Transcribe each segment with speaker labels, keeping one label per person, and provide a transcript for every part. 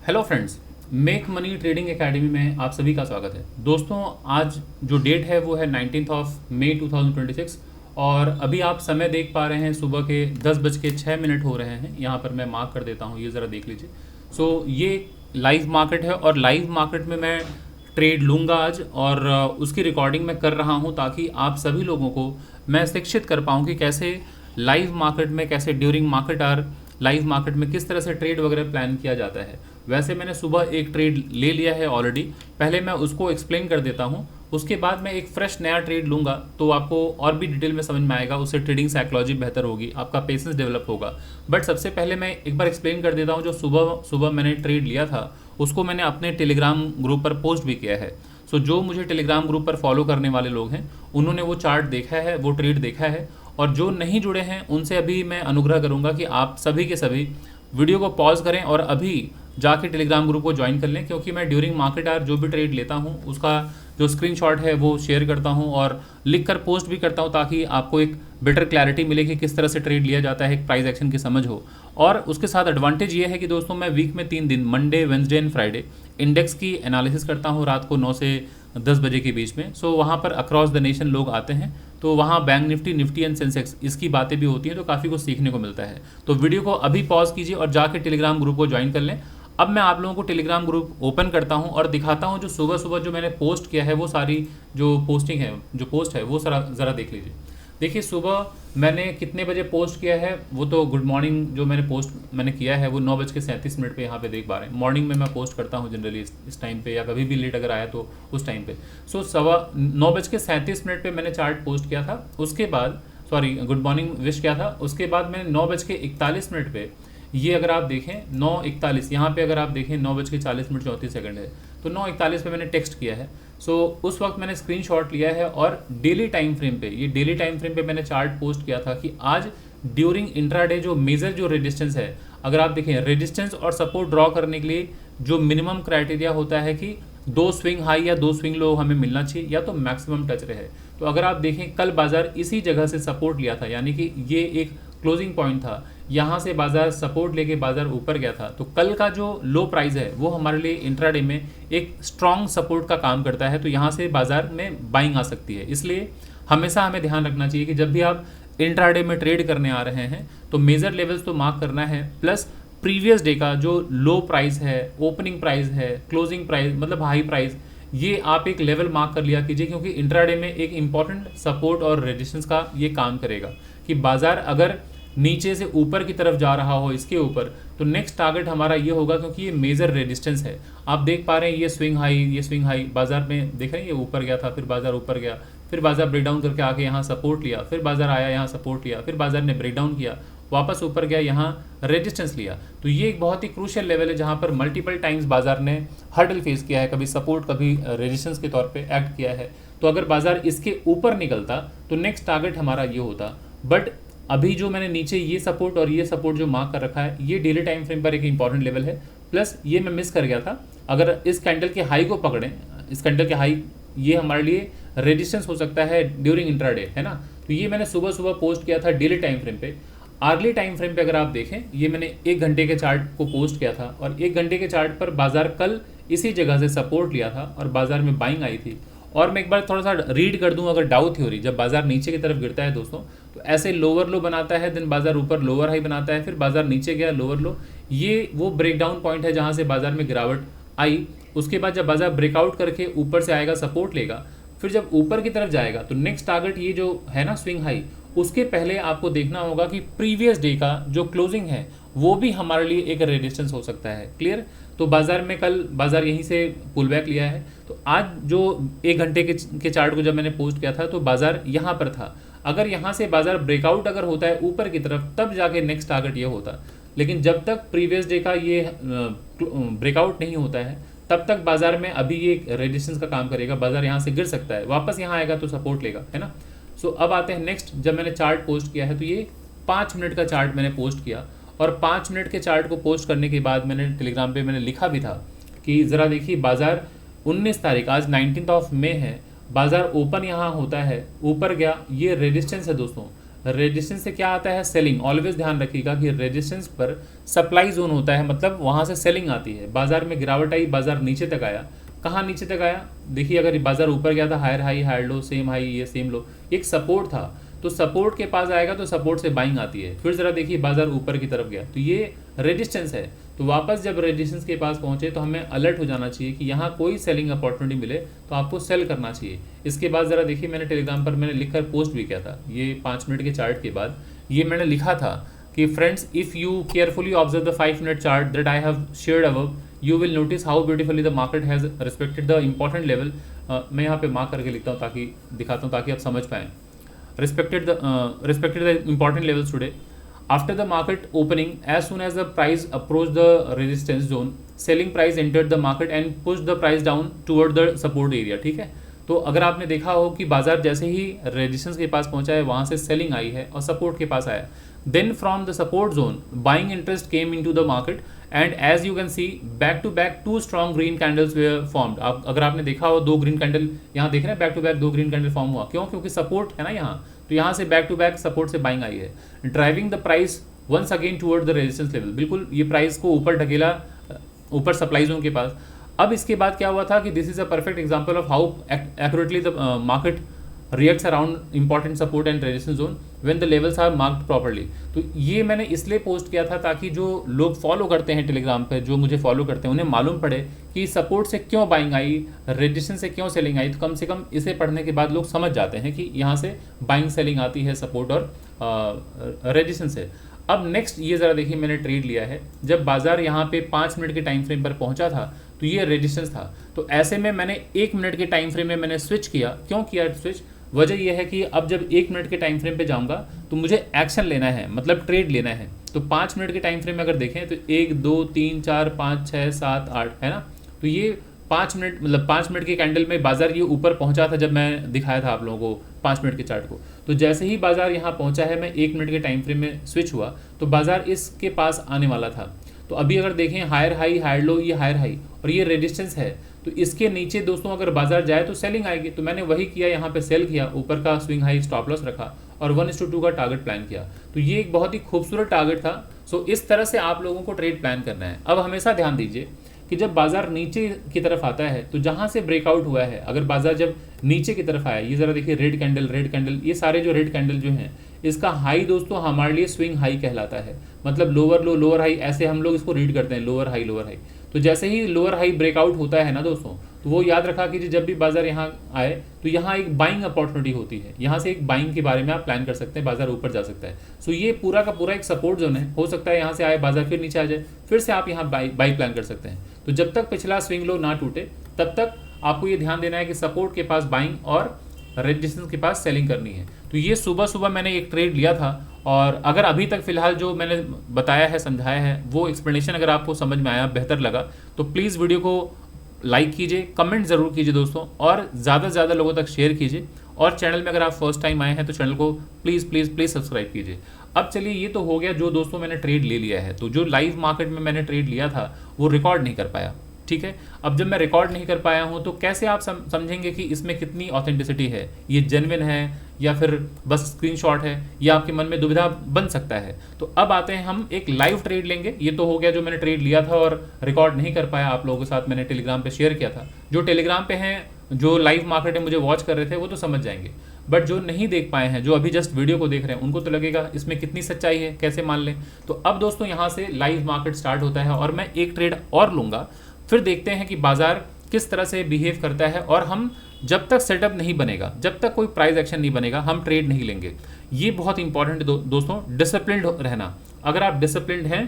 Speaker 1: Hello friends, make money trading academy में आप सभी का स्वागत है। दोस्तों, आज जो डेट है वो है 19 ऑफ मई 2026 और अभी आप समय देख पा रहे हैं सुबह के 10:06 हो रहे हैं। यहाँ पर मैं मार्क कर देता हूँ, ये ज़रा देख लीजिए। ये लाइव मार्केट है और लाइव मार्केट में मैं ट्रेड लूँगा आज और उसकी रिकॉर्डिंग मैं कर रहा हूँ ताकि आप सभी लोगों को मैं शिक्षित कर पाऊँ कि कैसे लाइव मार्केट में, कैसे during market hour live market में किस तरह से ट्रेड वगैरह प्लान किया जाता है। वैसे मैंने सुबह एक ट्रेड ले लिया है ऑलरेडी, पहले मैं उसको एक्सप्लेन कर देता हूँ, उसके बाद मैं एक फ्रेश नया ट्रेड लूँगा तो आपको और भी डिटेल में समझ में आएगा। उससे ट्रेडिंग साइकोलॉजी बेहतर होगी, आपका पेशेंस डेवलप होगा। बट सबसे पहले मैं एक बार एक्सप्लेन कर देता हूँ, जो सुबह सुबह मैंने ट्रेड लिया था उसको मैंने अपने टेलीग्राम ग्रुप पर पोस्ट भी किया है। जो मुझे टेलीग्राम ग्रुप पर फॉलो करने वाले लोग हैं उन्होंने वो चार्ट देखा है, वो ट्रेड देखा है, और जो नहीं जुड़े हैं उनसे अभी मैं अनुग्रह करूंगा कि आप सभी के सभी वीडियो को पॉज करें और अभी जाके टेलीग्राम ग्रुप को ज्वाइन कर लें, क्योंकि मैं ड्यूरिंग मार्केट आवर जो भी ट्रेड लेता हूं उसका जो स्क्रीनशॉट है वो शेयर करता हूं और लिख कर पोस्ट भी करता हूं ताकि आपको एक बेटर क्लैरिटी मिले कि किस तरह से ट्रेड लिया जाता है, एक प्राइस एक्शन की समझ हो। और उसके साथ एडवांटेज ये है कि दोस्तों मैं वीक में 3 दिन, Monday, Wednesday and Friday, index की एनालिसिस करता हूँ रात को 9 से 10 बजे के बीच में। वहाँ पर अक्रॉस द नेशन लोग आते हैं, तो वहाँ bank Nifty, Nifty and Sensex इसकी बातें भी होती हैं, तो काफ़ी कुछ सीखने को मिलता है। तो वीडियो को अभी पॉज कीजिए और जाके टेलीग्राम ग्रुप को ज्वाइन कर लें। अब मैं आप लोगों को टेलीग्राम ग्रुप ओपन करता हूं और दिखाता हूं जो सुबह सुबह जो मैंने पोस्ट किया है, वो सारी जो पोस्टिंग है, जो पोस्ट है वो ज़रा देख लीजिए। देखिए सुबह मैंने कितने बजे पोस्ट किया है, वो तो गुड मॉर्निंग जो मैंने किया है वो 9:37 पे यहाँ पे देख पा रहे हैं। मॉर्निंग में मैं पोस्ट करता हूँ जनरली इस टाइम पे, या कभी भी लेट अगर आया तो उस टाइम पे। 9:37 पे मैंने चार्ट पोस्ट किया था। उसके बाद गुड मॉर्निंग विश किया था। उसके बाद मैंने 9:41 पे, ये अगर आप देखें 9:41, यहाँ पे अगर आप देखें 9:40 है, तो 9:41 पे मैंने टेक्स्ट किया है। उस वक्त मैंने स्क्रीनशॉट लिया है और डेली टाइम फ्रेम पे मैंने चार्ट पोस्ट किया था कि आज ड्यूरिंग इंट्राडे जो मेजर जो रेजिस्टेंस है, अगर आप देखें रेजिस्टेंस और सपोर्ट ड्रॉ करने के लिए जो मिनिमम क्राइटेरिया होता है कि 2 स्विंग हाई या 2 स्विंग लो हमें मिलना चाहिए, या तो मैक्सिमम टच रहे। तो अगर आप देखें कल बाजार इसी जगह से सपोर्ट लिया था, यानी कि ये एक क्लोजिंग पॉइंट था, यहाँ से बाजार सपोर्ट लेके बाजार ऊपर गया था। तो कल का जो लो प्राइस है वो हमारे लिए इंट्राडे में एक स्ट्रॉन्ग सपोर्ट का काम करता है, तो यहाँ से बाजार में बाइंग आ सकती है। इसलिए हमेशा हमें ध्यान रखना चाहिए कि जब भी आप इंट्राडे में ट्रेड करने आ रहे हैं तो मेजर लेवल्स तो मार्क करना है, प्लस प्रीवियस डे का जो लो प्राइस है, ओपनिंग प्राइस है, क्लोजिंग प्राइस मतलब हाई प्राइस, ये आप एक लेवल मार्क कर लिया कीजिए, क्योंकि इंट्राडे में एक इंपॉर्टेंट सपोर्ट और रेजिस्टेंस का ये काम करेगा कि बाजार अगर नीचे से ऊपर की तरफ जा रहा हो इसके ऊपर, तो नेक्स्ट टारगेट हमारा ये होगा, क्योंकि ये मेजर रेजिस्टेंस है। आप देख पा रहे हैं ये स्विंग हाई बाजार में देख रहे हैं, ये ऊपर गया था, फिर बाजार ऊपर गया, फिर बाजार ब्रेकडाउन करके आके यहाँ सपोर्ट लिया, फिर बाजार आया यहाँ सपोर्ट लिया, फिर बाजार ने ब्रेकडाउन किया, वापस ऊपर गया, यहाँ रेजिस्टेंस लिया। तो ये एक बहुत ही क्रूशियल लेवल है जहाँ पर मल्टीपल टाइम्स बाजार ने हर्डल फेस किया है, कभी सपोर्ट कभी रेजिस्टेंस के तौर पे एक्ट किया है। तो अगर बाजार इसके ऊपर निकलता तो नेक्स्ट टारगेट हमारा ये होता। बट अभी जो मैंने नीचे ये सपोर्ट और ये सपोर्ट जो मार्क कर रखा है, ये डेली टाइम फ्रेम पर एक इंपॉर्टेंट लेवल है, प्लस ये मैं मिस कर गया था। अगर इस कैंडल के हाई को पकड़ें, इस कैंडल के हाई, ये हमारे लिए रेजिस्टेंस हो सकता है ड्यूरिंग इंट्राडे, है ना। तो ये मैंने सुबह सुबह पोस्ट किया था डेली टाइम फ्रेम पे। आर्ली टाइम फ्रेम पे अगर आप देखें, ये मैंने 1 घंटे के चार्ट को पोस्ट किया था और 1 घंटे के चार्ट पर बाजार कल इसी जगह से सपोर्ट लिया था और बाजार में बाइंग आई थी। और मैं एक बार थोड़ा सा रीड कर दूं, अगर डाउ थ्योरी, जब बाजार नीचे की तरफ गिरता है दोस्तों तो ऐसे लोअर लो बनाता है, देन बाजार ऊपर लोअर हाई बनाता है, फिर बाजार नीचे गया लोअर लो, ये वो ब्रेकडाउन पॉइंट है जहां से बाजार में गिरावट आई। उसके बाद जब बाजार ब्रेकआउट करके ऊपर से आएगा, सपोर्ट लेगा, फिर जब ऊपर की तरफ जाएगा तो नेक्स्ट टारगेट ये जो है ना स्विंग हाई, उसके पहले आपको देखना होगा कि प्रीवियस डे का जो क्लोजिंग है वो भी हमारे लिए एक रेजिस्टेंस हो सकता है। क्लियर। तो बाजार में कल बाजार यहीं से पुल बैक लिया है, तो आज जो 1 घंटे के चार्ट को जब मैंने पोस्ट किया था तो बाजार यहाँ पर था। अगर यहाँ से बाजार ब्रेकआउट अगर होता है ऊपर की तरफ, तब जाके नेक्स्ट टारगेट ये होता। लेकिन जब तक प्रीवियस डे का ये ब्रेकआउट नहीं होता है तब तक बाजार में अभी ये रेजिस्टेंस का काम करेगा। बाजार यहाँ से गिर सकता है, वापस यहाँ आएगा तो सपोर्ट लेगा, है ना। अब आते हैं नेक्स्ट, जब मैंने चार्ट पोस्ट किया है तो ये 5 मिनट का चार्ट मैंने पोस्ट किया, और 5 मिनट के चार्ट को पोस्ट करने के बाद मैंने टेलीग्राम पे मैंने लिखा भी था कि ज़रा देखिए बाजार 19 तारीख, आज 19 ऑफ मई है, बाजार ओपन यहाँ होता है, ऊपर गया, ये रेजिस्टेंस है दोस्तों। रेजिस्टेंस से क्या आता है, सेलिंग। ऑलवेज ध्यान रखिएगा कि रेजिस्टेंस पर सप्लाई जोन होता है, मतलब वहाँ से सेलिंग आती है। बाजार में गिरावट आई, बाजार नीचे तक आया, कहाँ नीचे तक आया, देखिए अगर बाजार ऊपर गया था, higher high higher low, same high ये सेम लो, एक सपोर्ट था, तो सपोर्ट के पास आएगा तो सपोर्ट से बाइंग आती है। फिर जरा देखिए बाजार ऊपर की तरफ गया, तो ये रेजिस्टेंस है। तो वापस जब रेजिस्टेंस के पास पहुंचे तो हमें अलर्ट हो जाना चाहिए कि यहाँ कोई सेलिंग अपॉर्चुनिटी मिले तो आपको सेल करना चाहिए। इसके बाद जरा देखिए मैंने टेलीग्राम पर मैंने लिखकर पोस्ट भी किया था, ये 5 मिनट के चार्ट के बाद ये मैंने लिखा था कि friends, if you carefully observe the 5 minute chart that I have shared above, you will notice how beautifully the market has respected the important level. मैं यहाँ पे मार्क करके लिखता हूँ ताकि दिखाता हूँ ताकि आप समझ पाएँ। respected the important levels today. After the market opening, as soon as the price approached the resistance zone, selling price entered the market and pushed the price down toward the support area। ठीक है, तो अगर आपने देखा हो कि बाजार जैसे ही रेजिस्टेंस के पास पहुंचा है वहां से सेलिंग आई है और सपोर्ट के पास आया। Then from the support zone buying interest came into the market and as you can see back to back 2 strong green candles were formed. आप अगर आपने देखा हो 2 ग्रीन कैंडल यहाँ देख रहे हैं, back to back 2 green candle form हुआ। क्यों? क्योंकि सपोर्ट है ना यहाँ, तो यहाँ से बैक टू बैक सपोर्ट से बाइंग आई है, driving the price once again toward the resistance level. बिल्कुल ये प्राइस को ऊपर ढकेला, ऊपर सप्लाई जोन के पास। अब इसके बाद क्या हुआ था कि this is a perfect example of how accurately the market reacts around important support and resistance zone when the levels are marked properly. तो ये मैंने इसलिए पोस्ट किया था ताकि जो लोग फॉलो करते हैं टेलीग्राम पे, जो मुझे फॉलो करते हैं, उन्हें मालूम पड़े कि सपोर्ट से क्यों बाइंग आई, रेजिस्टेंस से क्यों सेलिंग आई। तो कम से कम इसे पढ़ने के बाद लोग समझ जाते हैं कि यहाँ से बाइंग सेलिंग आती है सपोर्ट और रेजिस्टेंस से। अब नेक्स्ट ये ज़रा देखिए मैंने ट्रेड लिया है, जब बाजार यहाँ पे 5 मिनट के टाइम फ्रेम पर पहुँचा था तो ये रेजिस्टेंस था। तो ऐसे में मैंने 1 मिनट के टाइम फ्रेम में मैंने स्विच किया। क्यों किया स्विच? वजह यह है कि अब जब 1 मिनट के टाइम फ्रेम पे जाऊंगा तो मुझे एक्शन लेना है, मतलब ट्रेड लेना है। तो 5 मिनट के टाइम फ्रेम में अगर देखें तो 1 2 3 4 5 6 7 8 है ना, तो ये 5 मिनट मतलब 5 मिनट के कैंडल में बाजार ये ऊपर पहुंचा था जब मैं दिखाया था आप लोगों को 5 मिनट के चार्ट को। तो जैसे ही बाजार यहाँ पहुंचा है, मैं 1 मिनट के टाइम फ्रेम में स्विच हुआ तो बाजार इसके पास आने वाला था। तो अभी अगर देखें हायर हाई हायर लो, ये हायर हाई और ये रेजिस्टेंस है, तो इसके नीचे दोस्तों अगर बाजार जाए तो सेलिंग आएगी। तो मैंने वही किया, यहाँ पे सेल किया, ऊपर का स्विंग हाई स्टॉप लॉस रखा और 1:2 का टारगेट प्लान किया। तो ये एक बहुत ही खूबसूरत टारगेट था। सो इस तरह से आप लोगों को ट्रेड प्लान करना है। अब हमेशा ध्यान दीजिए कि जब बाजार नीचे की तरफ आता है तो जहाँ से ब्रेकआउट हुआ है, अगर बाजार जब नीचे की तरफ आया, ये ज़रा देखिए रेड कैंडल, ये सारे जो रेड कैंडल जो हैं, इसका हाई दोस्तों हमारे लिए स्विंग हाई कहलाता है। मतलब लोअर लो लोअर हाई, ऐसे हम लोग इसको रीड करते हैं, लोअर हाई लोअर हाई। तो जैसे ही लोअर हाई ब्रेकआउट होता है ना दोस्तों, तो वो याद रखा कि जब भी बाजार यहाँ आए तो यहाँ एक बाइंग अपॉर्चुनिटी होती है, यहाँ से एक बाइंग के बारे में आप प्लान कर सकते हैं, बाजार ऊपर जा सकता है। सो ये पूरा का पूरा एक सपोर्ट जोन है, हो सकता है यहाँ से आए बाजार फिर नीचे आ जाए, फिर से आप यहाँ बाई प्लान कर सकते हैं। तो जब तक पिछला स्विंग लो ना टूटे तब तक आपको ये ध्यान देना है कि सपोर्ट के पास बाइंग और रेजिस्टेंस के पास सेलिंग करनी है। तो ये सुबह सुबह मैंने एक ट्रेड लिया था, और अगर अभी तक फिलहाल जो मैंने बताया है, समझाया है, वो एक्सप्लेनेशन अगर आपको समझ में आया, बेहतर लगा, तो प्लीज़ वीडियो को लाइक कीजिए, कमेंट ज़रूर कीजिए दोस्तों, और ज़्यादा से ज़्यादा लोगों तक शेयर कीजिए। और चैनल में अगर आप फर्स्ट टाइम आए हैं तो चैनल को प्लीज़ प्लीज़ प्लीज़ सब्सक्राइब कीजिए। अब चलिए, ये तो हो गया जो दोस्तों मैंने ट्रेड ले लिया है। तो जो लाइव मार्केट में मैंने ट्रेड लिया था वो रिकॉर्ड नहीं कर पाया, ठीक है। अब जब मैं रिकॉर्ड नहीं कर पाया हूं तो कैसे आप समझेंगे कि इसमें कितनी ऑथेंटिसिटी है, ये जेन्युइन है या फिर बस स्क्रीनशॉट है, या आपके मन में दुविधा बन सकता है। तो अब आते हैं, हम एक लाइव ट्रेड लेंगे। ये तो हो गया जो मैंने ट्रेड लिया था और रिकॉर्ड नहीं कर पाया, आप लोगों के साथ मैंने टेलीग्राम पे शेयर किया था। जो टेलीग्राम पे हैं, जो लाइव मार्केट में मुझे वॉच कर रहे थे, वो तो समझ जाएंगे, बट जो नहीं देख पाए हैं, जो अभी जस्ट वीडियो को देख रहे हैं, उनको तो लगेगा इसमें कितनी सच्चाई है, कैसे मान लें। तो अब दोस्तों यहाँ से लाइव मार्केट स्टार्ट होता है और मैं एक ट्रेड और लूँगा, फिर देखते हैं कि बाजार किस तरह से बिहेव करता है। और हम जब तक सेटअप नहीं बनेगा, जब तक कोई प्राइस एक्शन नहीं बनेगा, हम ट्रेड नहीं लेंगे। ये बहुत इंपॉर्टेंट है दोस्तों, डिसिप्लिन्ड रहना। अगर आप डिसिप्लिन्ड हैं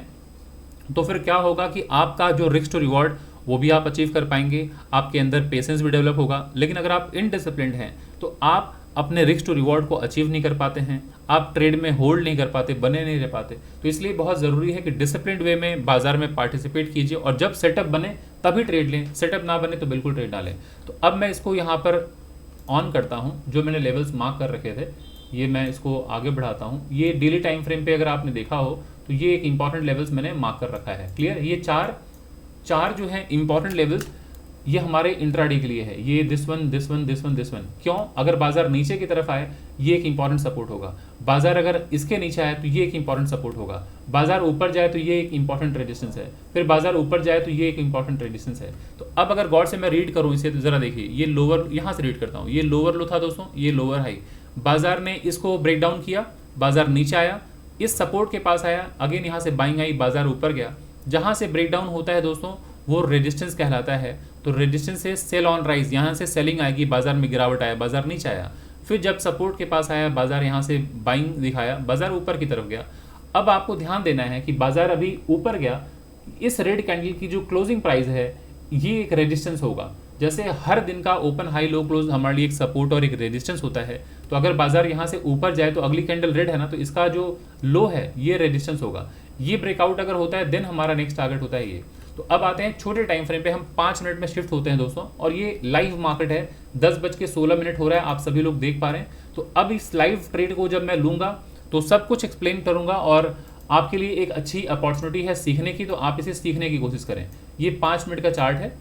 Speaker 1: तो फिर क्या होगा कि आपका जो रिस्क टू रिवॉर्ड वो भी आप अचीव कर पाएंगे, आपके अंदर पेशेंस भी डेवलप होगा। लेकिन अगर आप इनडिसिप्लिन्ड हैं तो आप अपने रिस्क टू रिवॉर्ड को अचीव नहीं कर पाते हैं, आप ट्रेड में होल्ड नहीं कर पाते, बने नहीं रह पाते। तो इसलिए बहुत ज़रूरी है कि डिसिप्लिन्ड वे में बाजार में पार्टिसिपेट कीजिए, और जब सेटअप बने तभी ट्रेड लें, सेटअप ना बने तो बिल्कुल ट्रेड ना लें। तो अब मैं इसको यहाँ पर ऑन करता हूँ, जो मैंने लेवल्स मार्क कर रखे थे, ये मैं इसको आगे बढ़ाता हूँ। ये डेली टाइम फ्रेम पे अगर आपने देखा हो तो ये एक इंपॉर्टेंट लेवल्स मैंने मार्क कर रखा है, क्लियर। ये चार जो है इंपॉर्टेंट लेवल्स, ये हमारे इंट्राडे के लिए है, ये this one this one this one this one. क्यों? अगर बाजार नीचे की तरफ आए ये एक इंपॉर्टेंट सपोर्ट होगा, बाजार अगर इसके नीचे आए तो ये एक इंपॉर्टेंट सपोर्ट होगा, बाजार ऊपर जाए तो ये एक इंपॉर्टेंट रेजिस्टेंस है, फिर बाजार ऊपर जाए तो ये एक इंपॉर्टेंट रेजिस्टेंस है। तो अब अगर गौर से मैं रीड करूं इसे तो जरा देखिए, ये लोअर, यहाँ से रीड करता हूँ, ये लोअर लो था दोस्तों, ये लोअर हाई, बाजार ने इसको ब्रेक डाउन किया, बाजार नीचे आया, इस सपोर्ट के पास आया, अगेन यहाँ से बाइंग आई, बाजार ऊपर गया। जहाँ से ब्रेक डाउन होता है दोस्तों वो रेजिस्टेंस कहलाता है। तो रेजिस्टेंस से सेल ऑन राइज, यहाँ से सेलिंग आएगी, बाजार में गिरावट आया, बाजार नीचे आया। फिर जब सपोर्ट के पास आया, बाजार यहाँ से बाइंग दिखाया, बाजार ऊपर की तरफ गया। अब आपको ध्यान देना है कि बाजार अभी ऊपर गया, इस रेड कैंडल की जो क्लोजिंग प्राइस है ये एक रेजिस्टेंस होगा। जैसे हर दिन का ओपन हाई लो क्लोज हमारे लिए एक सपोर्ट और एक रेजिस्टेंस होता है, तो अगर बाजार यहाँ से ऊपर जाए तो अगली कैंडल रेड है ना, तो इसका जो लो है ये रेजिस्टेंस होगा। ये ब्रेकआउट अगर होता है देन हमारा नेक्स्ट टारगेट होता है ये। तो अब आते हैं छोटे टाइम फ्रेम पे, हम 5 मिनट में शिफ्ट होते हैं दोस्तों, और ये लाइव मार्केट है, 10:16 हो रहा है, आप सभी लोग देख पा रहे हैं। तो अब इस लाइव ट्रेड को जब मैं लूँगा तो सब कुछ एक्सप्लेन करूँगा और आपके लिए एक अच्छी अपॉर्चुनिटी है सीखने की, तो आप इसे सीखने की कोशिश करें। ये 5 मिनट का चार्ट है,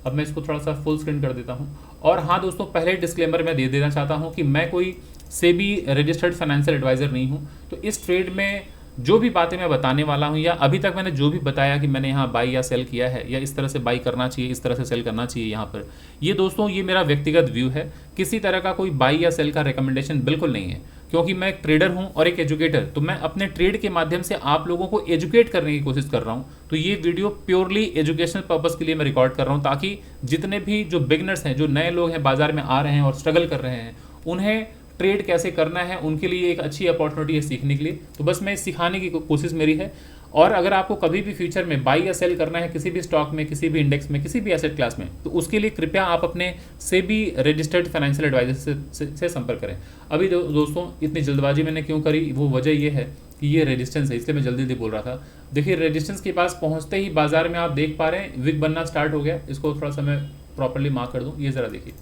Speaker 1: अब मैं इसको थोड़ा सा फुल स्क्रीन कर देता हूँ। और हाँ दोस्तों, पहले डिस्क्लेमर मैं दे देना चाहता हूँ कि मैं कोई सेबी रजिस्टर्ड फाइनेंशियल एडवाइज़र नहीं हूँ। तो इस ट्रेड में जो भी बातें मैं बताने वाला हूँ या अभी तक मैंने जो भी बताया कि मैंने यहाँ बाई या सेल किया है या इस तरह से बाई करना चाहिए, इस तरह से सेल करना चाहिए यहाँ पर, ये दोस्तों ये मेरा व्यक्तिगत व्यू है, किसी तरह का कोई बाई या सेल का रिकमेंडेशन बिल्कुल नहीं है। क्योंकि मैं एक ट्रेडर हूं और एक एजुकेटर, तो मैं अपने ट्रेड के माध्यम से आप लोगों को एजुकेट करने की कोशिश कर रहा हूं। तो ये वीडियो प्योरली एजुकेशनल पर्पस के लिए मैं रिकॉर्ड कर रहा हूं, ताकि जितने भी जो बिगनर्स हैं, जो नए लोग हैं, बाजार में आ रहे हैं और स्ट्रगल कर रहे हैं, उन्हें ट्रेड कैसे करना है उनके लिए एक अच्छी अपॉर्चुनिटी है सीखने के लिए। तो बस मैं सिखाने की कोशिश मेरी है। और अगर आपको कभी भी फ्यूचर में बाई या सेल करना है किसी भी स्टॉक में, किसी भी इंडेक्स में, किसी भी एसेट क्लास में, तो उसके लिए कृपया आप अपने सेबी रजिस्टर्ड फाइनेंशियल एडवाइजर से संपर्क करें। अभी दोस्तों इतनी जल्दबाजी मैंने क्यों करी, वो वजह ये है कि ये रेजिस्टेंस है, इसलिए मैं जल्दी बोल रहा था। देखिए रेजिस्टेंस के पास पहुंचते ही बाजार में आप देख पा रहे हैं विक बनना स्टार्ट हो गया। इसको थोड़ा सा मैं प्रॉपर्ली मार्क कर दूँ, ये ज़रा देखिए।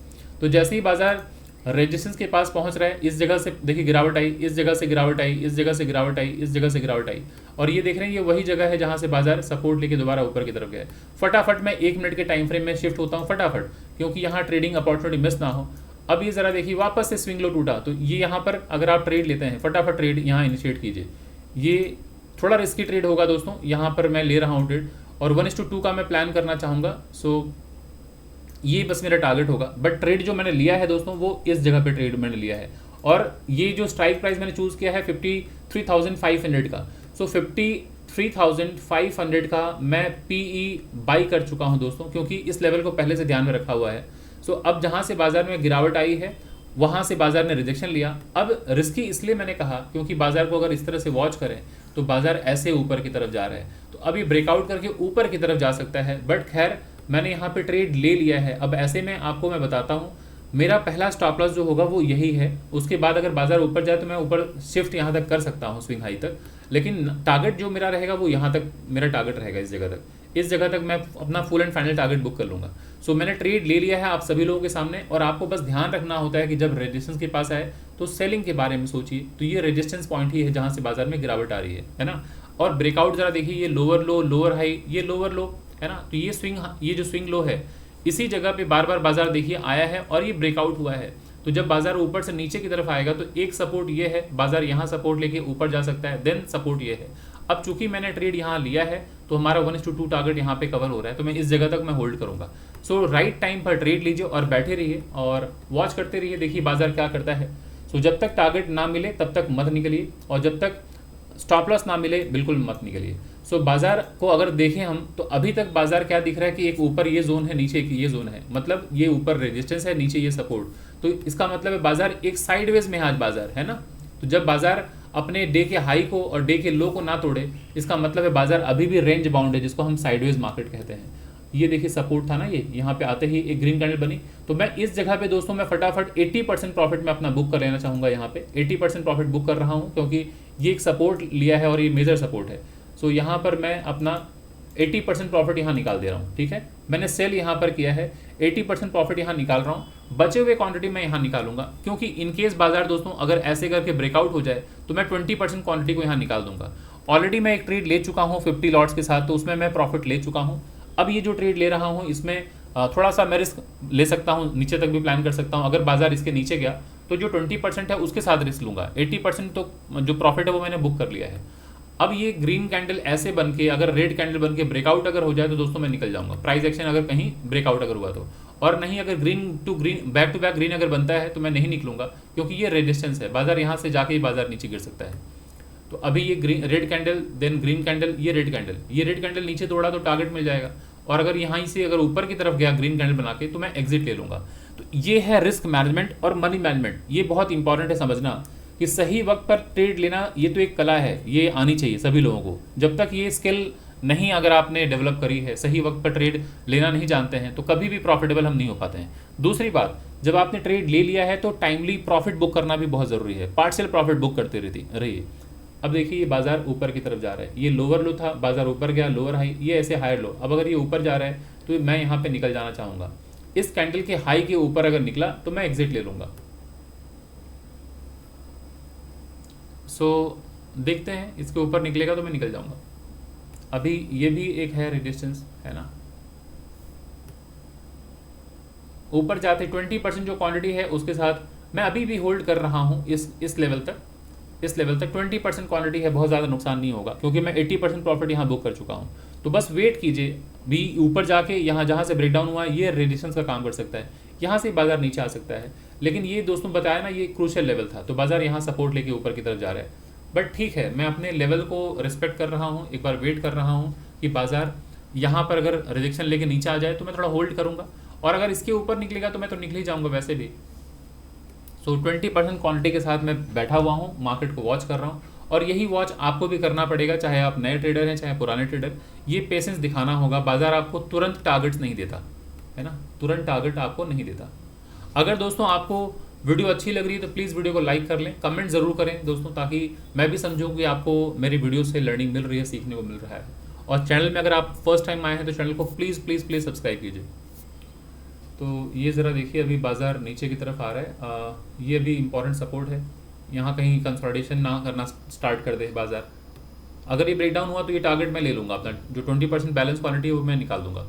Speaker 1: तो जैसे ही बाजार रेजिस्टेंस के पास पहुंच रहा है, इस जगह से देखिए गिरावट आई, इस जगह से गिरावट आई, इस जगह से गिरावट आई, इस जगह से गिरावट आई, और ये देख रहे हैं ये वही जगह है जहां से बाजार सपोर्ट लेके दोबारा ऊपर की तरफ गया है। फटाफट मैं 1 मिनट के टाइम फ्रेम में शिफ्ट होता हूँ फटाफट, क्योंकि यहाँ ट्रेडिंग अपॉर्चुनिटी मिस ना हो। अब ये जरा देखिए वापस से स्विंग लो टूटा, तो ये यहाँ पर अगर आप ट्रेड लेते हैं फटाफट ट्रेड यहाँ इनिशिएट कीजिए। ये थोड़ा रिस्की ट्रेड होगा दोस्तों, यहाँ पर मैं ले रहा हूँ ट्रेड, और 1:2 का मैं प्लान करना चाहूँगा। सो ये बस मेरा टारगेट होगा। बट ट्रेड जो मैंने लिया है दोस्तों वो इस जगह पे ट्रेड मैंने लिया है, और ये जो स्ट्राइक प्राइस मैंने चूज़ किया है 53,500 का। सो 53,500 का मैं पीई बाई कर चुका हूं दोस्तों, क्योंकि इस लेवल को पहले से ध्यान में रखा हुआ है। सो अब जहां से बाजार में गिरावट आई है वहां से बाजार ने रिजेक्शन लिया। अब रिस्की इसलिए मैंने कहा क्योंकि बाजार को अगर इस तरह से वॉच करें तो बाजार ऐसे ऊपर की तरफ जा रहा है, तो अभी ब्रेकआउट करके ऊपर की तरफ जा सकता है। बट खैर मैंने यहाँ पे ट्रेड ले लिया है। अब ऐसे में आपको मैं बताता हूँ, मेरा पहला स्टॉप लॉस जो होगा वो यही है। उसके बाद अगर बाजार ऊपर जाए तो मैं ऊपर शिफ्ट यहाँ तक कर सकता हूँ स्विंग हाई तक, लेकिन टारगेट जो मेरा रहेगा वो यहाँ तक मेरा टारगेट रहेगा। इस जगह तक मैं अपना full and final target book कर लूँगा। सो मैंने ट्रेड ले लिया है आप सभी लोगों के सामने, और आपको बस ध्यान रखना होता है कि जब रेजिस्टेंस के पास आए तो सेलिंग के बारे में सोचिए। तो ये रेजिस्टेंस पॉइंट ही है जहाँ से बाजार में गिरावट आ रही है ना। और ब्रेकआउट जरा देखिए, ये लोअर लो, लोअर हाई, ये लोअर लो है ना। तो ये जो स्विंग लो है इसी जगह पे बार बार बाजार देखिए आया है और ये ब्रेकआउट हुआ है। तो जब बाजार ऊपर से नीचे की तरफ आएगा तो एक सपोर्ट ये है, बाजार यहाँ सपोर्ट लेके ऊपर जा सकता है, देन सपोर्ट ये है। अब चूंकि मैंने ट्रेड यहाँ लिया है तो हमारा 1:2 टारगेट यहाँ पे कवर हो रहा है, तो मैं इस जगह तक मैं होल्ड करूंगा। सो राइट टाइम पर ट्रेड लीजिए और बैठे रहिए और वॉच करते रहिए, देखिए बाजार क्या करता है। सो जब तक टारगेट ना मिले तब तक मत निकलिए, और जब तक स्टॉप लॉस ना मिले बिल्कुल मत निकलिए। सो बाजार को अगर देखें हम तो अभी तक बाजार क्या दिख रहा है कि एक ऊपर ये जोन है, नीचे ये जोन है, मतलब ये ऊपर रेजिस्टेंस है, नीचे ये सपोर्ट। तो इसका मतलब है बाजार एक साइडवेज में आज बाजार है ना। तो जब बाजार अपने डे के हाई को और डे के लो को ना तोड़े, इसका मतलब है बाजार अभी भी रेंज बाउंड है, जिसको हम साइडवेज मार्केट कहते हैं। ये देखिए सपोर्ट था ना, ये यहाँ पे आते ही एक ग्रीन कैंडल बनी। तो मैं इस जगह पे दोस्तों मैं फटाफट 80% प्रॉफिट में अपना बुक कर लेना चाहूँगा। यहाँ पे 80% प्रॉफिट बुक कर रहा हूँ क्योंकि ये एक सपोर्ट लिया है और ये मेजर सपोर्ट है। सो यहाँ पर मैं अपना 80% प्रॉफिट यहाँ निकाल दे रहा हूँ, ठीक है। मैंने सेल यहाँ पर किया है, 80% प्रॉफिट यहाँ निकाल रहा हूँ, बचे हुए क्वांटिटी मैं यहाँ निकालूंगा, क्योंकि इनकेस बाजार दोस्तों अगर ऐसे करके ब्रेकआउट हो जाए तो मैं 20% क्वांटिटी को यहाँ निकाल दूंगा। ऑलरेडी मैं एक ट्रेड ले चुका हूँ 50 लॉट्स के साथ, तो उसमें मैं प्रॉफिट ले चुका हूँ। अब ये जो ट्रेड ले रहा हूँ इसमें थोड़ा सा मैं रिस्क ले सकता हूँ, नीचे तक भी प्लान कर सकता हूँ। अगर बाजार इसके नीचे गया तो जो 20% है उसके साथ रिस्क लूँगा, 80% तो जो प्रॉफिट है वो मैंने बुक कर लिया है। अब ये ग्रीन कैंडल ऐसे बन के अगर रेड कैंडल बन के ब्रेकआउट अगर हो जाए तो दोस्तों मैं निकल जाऊंगा, प्राइस एक्शन अगर कहीं ब्रेकआउट अगर हुआ तो। और नहीं, अगर ग्रीन टू बैक ग्रीन अगर बनता है तो मैं नहीं निकलूंगा, क्योंकि ये रेजिस्टेंस है, बाजार यहाँ से जाके ही बाजार नीचे गिर सकता है। तो अभी ये green red candle, then green candle, ये रेड कैंडल नीचे तोड़ा तो टारगेट मिल जाएगा, और अगर यहाँ से अगर ऊपर की तरफ गया ग्रीन कैंडल बना के तो मैं एग्जिट ले लूंगा। तो ये है रिस्क मैनेजमेंट और मनी मैनेजमेंट। ये बहुत इंपॉर्टेंट है समझना कि सही वक्त पर ट्रेड लेना, ये तो एक कला है, ये आनी चाहिए सभी लोगों को। जब तक ये स्किल नहीं अगर आपने डेवलप करी है, सही वक्त पर ट्रेड लेना नहीं जानते हैं, तो कभी भी प्रॉफिटेबल हम नहीं हो पाते हैं। दूसरी बात, जब आपने ट्रेड ले लिया है तो टाइमली प्रॉफिट बुक करना भी बहुत ज़रूरी है, पार्शियल प्रॉफिट बुक करते रहिए। अब देखिए ये बाजार ऊपर की तरफ जा रहा है, ये लोअर लो था, बाजार ऊपर गया, लोअर हाई, ये ऐसे हायर लो। अब अगर ये ऊपर जा रहा है तो मैं यहाँ पे निकल जाना चाहूँगा। इस कैंडल के हाई के ऊपर अगर निकला तो मैं एग्जिट ले लूँगा। सो देखते हैं, इसके ऊपर निकलेगा तो मैं निकल जाऊँगा। अभी ये भी एक है रेजिस्टेंस, है ना, ऊपर जाते 20% जो क्वांटिटी है उसके साथ मैं अभी भी होल्ड कर रहा हूँ इस लेवल तक। 20% क्वांटिटी है, बहुत ज़्यादा नुकसान नहीं होगा क्योंकि मैं 80% प्रॉफिट यहाँ बुक कर चुका हूँ। तो बस वेट कीजिए, भी ऊपर जाके यहाँ जहाँ से ब्रेकडाउन हुआ ये रेजिस्टेंस का काम कर सकता है, यहाँ से बाजार नीचे आ सकता है। लेकिन ये दोस्तों बताया ना, ये क्रूशियल लेवल था, तो बाजार यहाँ सपोर्ट लेके ऊपर की तरफ जा रहा है। बट ठीक है, मैं अपने लेवल को रिस्पेक्ट कर रहा हूँ, एक बार वेट कर रहा हूँ कि बाजार यहाँ पर अगर रिजेक्शन लेके नीचे आ जाए तो मैं थोड़ा होल्ड करूँगा, और अगर इसके ऊपर निकलेगा तो मैं तो निकल ही जाऊँगा वैसे भी। सो 20% क्वांटिटी के साथ मैं बैठा हुआ हूँ, मार्केट को वॉच कर रहा हूँ, और यही वॉच आपको भी करना पड़ेगा, चाहे आप नए ट्रेडर हैं चाहे पुराने ट्रेडर। ये पेशेंस दिखाना होगा, बाजार आपको तुरंत टारगेट्स नहीं देता है ना, तुरंत टारगेट आपको नहीं देता। अगर दोस्तों आपको वीडियो अच्छी लग रही है तो प्लीज़ वीडियो को लाइक कर लें, कमेंट ज़रूर करें दोस्तों, ताकि मैं भी समझूँ कि आपको मेरी वीडियो से लर्निंग मिल रही है, सीखने को मिल रहा है। और चैनल में अगर आप फर्स्ट टाइम आए हैं तो चैनल को प्लीज़ प्लीज़ प्लीज़ सब्सक्राइब कीजिए। तो ये ज़रा देखिए, अभी बाज़ार नीचे की तरफ आ रहा है, ये भी इम्पॉर्टेंट सपोर्ट है, यहाँ कहीं कंसोलिडेशन ना करना स्टार्ट कर दे बाज़ार। अगर ये ब्रेकडाउन हुआ तो ये टारगेट मैं ले लूँगा, अपना जो 20% बैलेंस क्वालिटी है वो मैं निकाल दूँगा।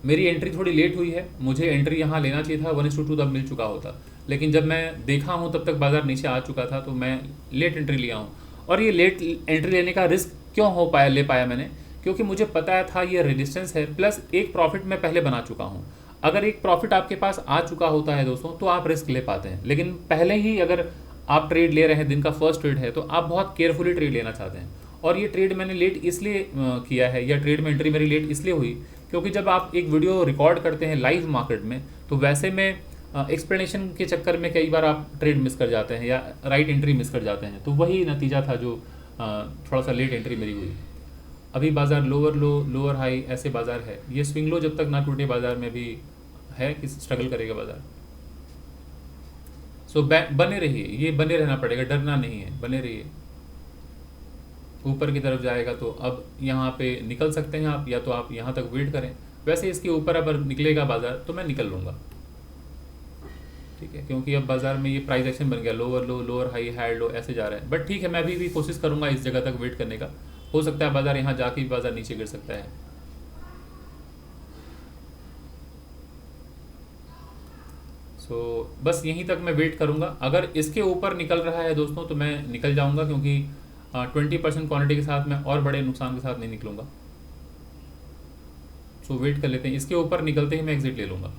Speaker 1: मेरी एंट्री थोड़ी लेट हुई है, मुझे एंट्री यहाँ लेना चाहिए था, 1:2 तब मिल चुका होता, लेकिन जब मैं देखा हूँ तब तक बाज़ार नीचे आ चुका था, तो मैं लेट एंट्री लिया हूँ। और ये लेट एंट्री लेने का रिस्क क्यों ले पाया मैंने, क्योंकि मुझे पता था ये रेजिस्टेंस है, प्लस एक प्रॉफिट मैं पहले बना चुका हूँ। अगर एक प्रॉफिट आपके पास आ चुका होता है दोस्तों तो आप रिस्क ले पाते हैं, लेकिन पहले ही अगर आप ट्रेड ले रहे हैं, दिन का फर्स्ट ट्रेड है, तो आप बहुत केयरफुली ट्रेड लेना चाहते हैं। और ये ट्रेड मैंने लेट इसलिए किया है, या ट्रेड में एंट्री मेरी लेट इसलिए हुई क्योंकि जब आप एक वीडियो रिकॉर्ड करते हैं लाइव मार्केट में, तो वैसे में एक्सप्लेनेशन के चक्कर में कई बार आप ट्रेड मिस कर जाते हैं या राइट एंट्री मिस कर जाते हैं, तो वही नतीजा था जो थोड़ा सा लेट एंट्री मेरी हुई। अभी बाज़ार लोअर लो लोअर हाई ऐसे बाज़ार है, ये स्विंग लो जब तक ना टूटे बाज़ार में भी है कि स्ट्रगल करेगा बाज़ार। सो बने रहिए, ये बने रहना पड़ेगा, डरना नहीं है, बने रहिए। ऊपर की तरफ जाएगा तो अब यहाँ पे निकल सकते हैं आप, या तो आप यहाँ तक वेट करें। वैसे इसके ऊपर अगर निकलेगा बाज़ार तो मैं निकल लूँगा, ठीक है, क्योंकि अब बाज़ार में ये प्राइस एक्शन बन गया, lower low lower high higher low ऐसे जा रहा है। बट ठीक है, मैं भी कोशिश करूँगा इस जगह तक वेट करने का, हो सकता है बाज़ार यहाँ जाके भी बाज़ार नीचे गिर सकता है। सो बस यहीं तक मैं वेट करूँगा। अगर इसके ऊपर निकल रहा है दोस्तों तो मैं निकल जाऊँगा, क्योंकि 20% क्वांटिटी के साथ मैं और बड़े नुकसान के साथ नहीं निकलूँगा। सो वेट कर लेते हैं, इसके ऊपर निकलते ही मैं एग्जिट ले लूँगा।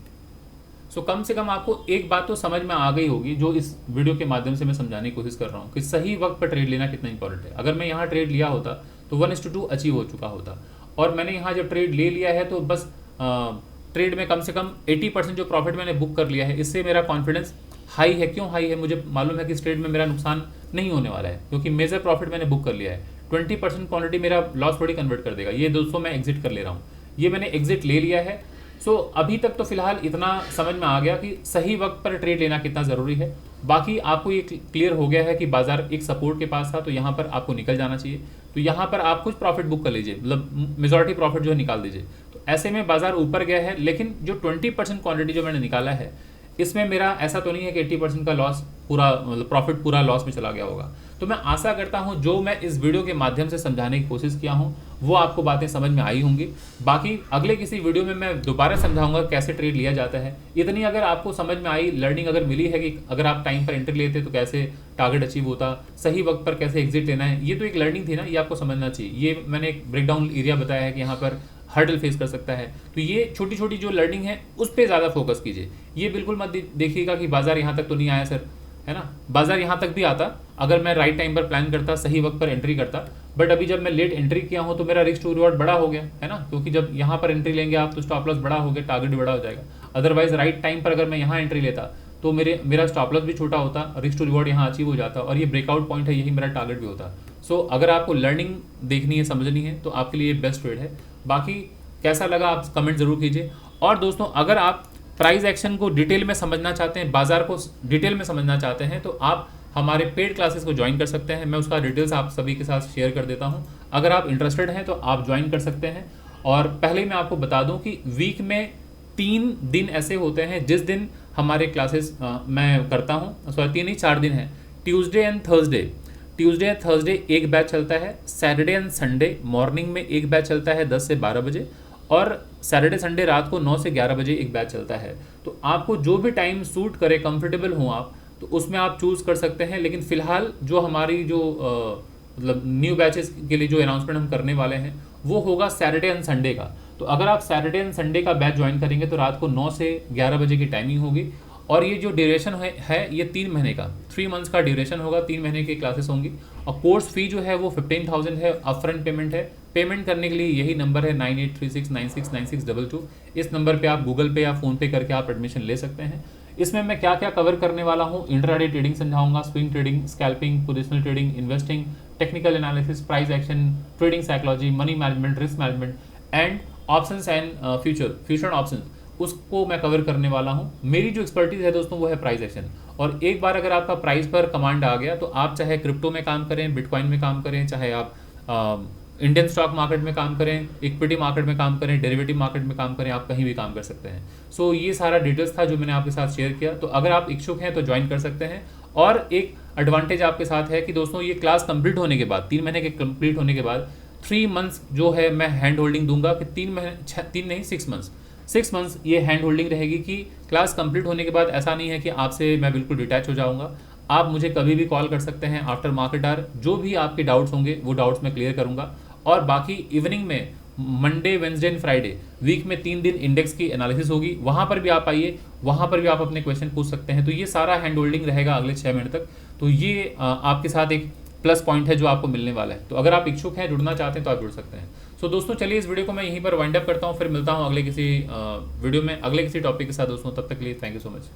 Speaker 1: सो कम से कम आपको एक बात तो समझ में आ गई होगी, जो इस वीडियो के माध्यम से मैं समझाने की कोशिश कर रहा हूँ, कि सही वक्त पर ट्रेड लेना कितना इंपॉर्टेंट है। अगर मैं यहाँ ट्रेड लिया होता तो 1:2 अचीव हो चुका होता, और मैंने यहाँ जब ट्रेड ले लिया है तो बस ट्रेड में कम से कम 80% जो प्रॉफिट मैंने बुक कर लिया है, इससे मेरा कॉन्फिडेंस हाई है। क्यों हाई है? मुझे मालूम है कि इस ट्रेड में मेरा नुकसान नहीं होने वाला है, क्योंकि मेजर प्रॉफिट मैंने बुक कर लिया है। 20% क्वांटिटी मेरा लॉस थोड़ी कन्वर्ट कर देगा। ये दोस्तों मैं एग्जिट कर ले रहा हूँ, ये मैंने एग्जिट ले लिया है। सो अभी तक तो फिलहाल इतना समझ में आ गया कि सही वक्त पर ट्रेड लेना कितना ज़रूरी है। बाकी आपको ये क्लियर हो गया है कि बाजार एक सपोर्ट के पास था, तो यहाँ पर आपको निकल जाना चाहिए। तो यहाँ पर आप कुछ प्रॉफिट बुक कर लीजिए, मतलब मेजॉरिटी प्रॉफिट जो है निकाल दीजिए। तो ऐसे में बाजार ऊपर गया है, लेकिन जो 20% क्वांटिटी जो मैंने निकाला है, इसमें मेरा ऐसा तो नहीं है कि 80% का लॉस पूरा, मतलब प्रॉफिट पूरा लॉस में चला गया होगा। तो मैं आशा करता हूं जो मैं इस वीडियो के माध्यम से समझाने की कोशिश किया हूं वो आपको बातें समझ में आई होंगी। बाकी अगले किसी वीडियो में मैं दोबारा समझाऊंगा कैसे ट्रेड लिया जाता है। इतनी अगर आपको समझ में आई, लर्निंग अगर मिली है कि अगर आप टाइम पर एंट्री लेते तो कैसे टारगेट अचीव होता, सही वक्त पर कैसे एग्जिट लेना है, ये तो एक लर्निंग थी ना, ये आपको समझना चाहिए। ये मैंने एक ब्रेकडाउन एरिया बताया है कि यहाँ पर हर्डल फेस कर सकता है, तो ये छोटी छोटी जो लर्निंग है उस पर ज़्यादा फोकस कीजिए। ये बिल्कुल मत देखिएगा कि बाजार यहाँ तक तो नहीं आया सर, है ना, बाजार यहाँ तक भी आता अगर मैं राइट टाइम पर प्लान करता, सही वक्त पर एंट्री करता। बट अभी जब मैं लेट एंट्री किया हूँ तो मेरा रिस्क टू रिवॉर्ड बड़ा हो गया, है ना, क्योंकि जब यहाँ पर एंट्री लेंगे आप तो स्टॉप लॉस बड़ा हो गया, टारगेट भी बड़ा हो जाएगा। अदरवाइज राइट टाइम पर अगर मैं यहाँ एंट्री लेता तो मेरा स्टॉप लॉस भी छोटा होता, रिस्क टू रिवॉर्ड यहाँ अचीव हो जाता और ये ब्रेकआउट पॉइंट है, यही मेरा टारगेट भी होता। सो अगर आपको लर्निंग देखनी है, समझनी है, तो आपके लिए बेस्ट ट्रेड है। बाकी कैसा लगा आप कमेंट जरूर कीजिए। और दोस्तों अगर आप प्राइस एक्शन को डिटेल में समझना चाहते हैं, बाजार को डिटेल में समझना चाहते हैं, तो आप हमारे पेड क्लासेस को ज्वाइन कर सकते हैं। मैं उसका डिटेल्स आप सभी के साथ शेयर कर देता हूं। अगर आप इंटरेस्टेड हैं तो आप ज्वाइन कर सकते हैं। और पहले मैं आपको बता दूं कि वीक में 3 दिन ऐसे होते हैं जिस दिन हमारे क्लासेस मैं करता हूं, सॉरी 3 नहीं 4 दिन है, ट्यूसडे एंड थर्सडे एक बैच चलता है, सैटरडे एंड संडे मॉर्निंग में एक बैच चलता है 10 से 12 बजे, और सैटरडे संडे रात को 9 से 11 बजे एक बैच चलता है। तो आपको जो भी टाइम सूट करे, कंफर्टेबल हो आप, तो उसमें आप चूज़ कर सकते हैं। लेकिन फिलहाल जो हमारी जो मतलब न्यू बैचेस के लिए जो अनाउंसमेंट हम करने वाले हैं वो होगा सैटरडे एंड संडे का। तो अगर आप सैटरडे एंड संडे का बैच ज्वाइन करेंगे तो रात को 9 से 11 बजे की टाइमिंग होगी। और ये जो ड्यूरेशन है ये 3 महीने का, 3 मंथ्स का ड्यूरेशन होगा, 3 महीने की क्लासेस होंगी। और कोर्स फी जो है वो 15,000 है, अपफ्रंट पेमेंट है। पेमेंट करने के लिए यही नंबर है 9836969622। इस नंबर पे आप गूगल पे या फ़ोन पे करके आप एडमिशन ले सकते हैं। इसमें मैं क्या क्या कवर करने वाला हूँ, इंट्राडे ट्रेडिंग समझाऊंगा, swing trading, scalping, positional trading, investing, technical analysis, price action, trading psychology, money management, risk management and options and future options, उसको मैं कवर करने वाला हूँ। मेरी जो एक्सपर्टीज है दोस्तों वो है प्राइस एक्शन। और एक बार अगर आपका प्राइस पर कमांड आ गया तो आप चाहे क्रिप्टो में काम करें, बिटकॉइन में काम करें, चाहे आप इंडियन स्टॉक मार्केट में काम करें, इक्विटी मार्केट में काम करें, डेरिवेटिव मार्केट में काम करें, आप कहीं भी काम कर सकते हैं। सो ये सारा डिटेल्स था जो मैंने आपके साथ शेयर किया। तो अगर आप इच्छुक हैं तो ज्वाइन कर सकते हैं। और एक एडवांटेज आपके साथ है कि दोस्तों ये क्लास कंप्लीट होने के बाद, 3 महीने के कंप्लीट होने के बाद 3 मंथ्स जो है मैं हैंड होल्डिंग दूंगा कि 6 मंथ्स ये हैंड होल्डिंग रहेगी कि क्लास कंप्लीट होने के बाद ऐसा नहीं है कि आपसे मैं बिल्कुल डिटैच हो जाऊंगा। आप मुझे कभी भी कॉल कर सकते हैं आफ्टर मार्केट आवर, जो भी आपके डाउट्स होंगे वो डाउट्स मैं क्लियर करूंगा। और बाकी इवनिंग में Monday, Wednesday and Friday week में 3 दिन इंडेक्स की एनालिसिस होगी, वहाँ पर भी आप आइए, वहाँ पर भी आप अपने क्वेश्चन पूछ सकते हैं। तो ये सारा हैंड होल्डिंग रहेगा अगले 6 महीने तक। तो ये आपके साथ एक प्लस पॉइंट है जो आपको मिलने वाला है। तो अगर आप इच्छुक हैं, जुड़ना चाहते हैं तो आप जुड़ सकते हैं। सो दोस्तों चलिए इस वीडियो को मैं यहीं पर वाइंड अप करता हूँ, फिर मिलता हूँ अगले किसी वीडियो में अगले किसी टॉपिक के साथ दोस्तों। तब तक के लिए थैंक यू सो मच।